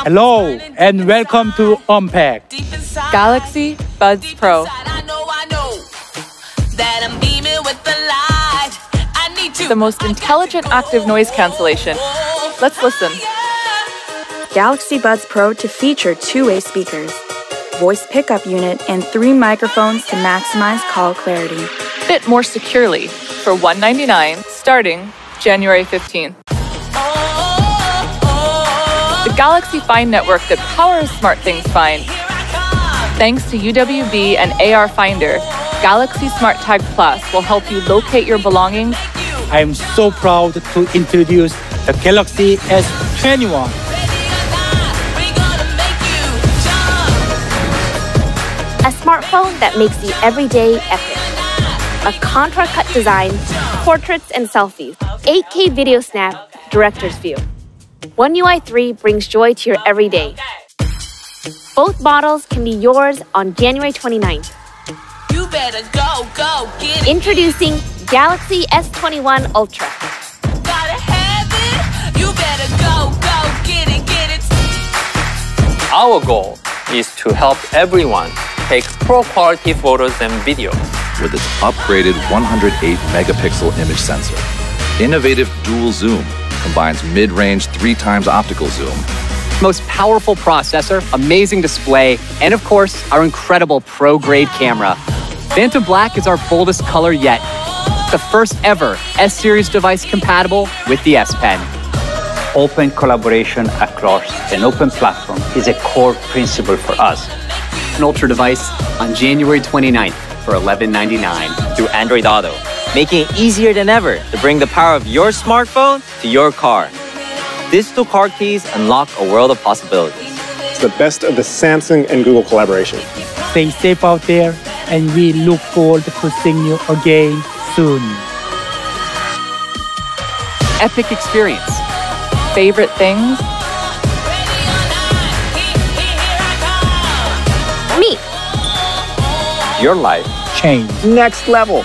Hello and welcome to Unpacked. Galaxy Buds Pro. The most intelligent active noise cancellation. Let's listen. Galaxy Buds Pro to feature two-way speakers, voice pickup unit, and 3 microphones to maximize call clarity. Fit more securely for $199 starting January 15th. The Galaxy Find network that powers Smart Things Find. Thanks to UWB and AR Finder, Galaxy Smart Tag Plus will help you locate your belongings. I am so proud to introduce the Galaxy S21. A smartphone that makes the everyday epic. A contour-cut design, portraits and selfies, 8K video snap, director's view. One UI 3 brings joy to your everyday. Both models can be yours on January 29th. You better go, get it. Introducing Galaxy S21 Ultra. Gotta have it. You better go, get it. Our goal is to help everyone take pro-quality photos and videos. With its upgraded 108-megapixel image sensor, innovative dual zoom combines mid-range 3x optical zoom. Most powerful processor, amazing display, and of course, our incredible pro-grade camera. Phantom Black is our boldest color yet. The first ever S-Series device compatible with the S Pen. Open collaboration across an open platform is a core principle for us. An Ultra device on January 29th for $11.99. Through Android Auto, making it easier than ever to bring the power of your smartphone to your car. Digital car keys unlock a world of possibilities. It's the best of the Samsung and Google collaboration. Stay safe out there, and we look forward to seeing you again soon. Epic experience. Favorite things? Me. Your life Change. Next level.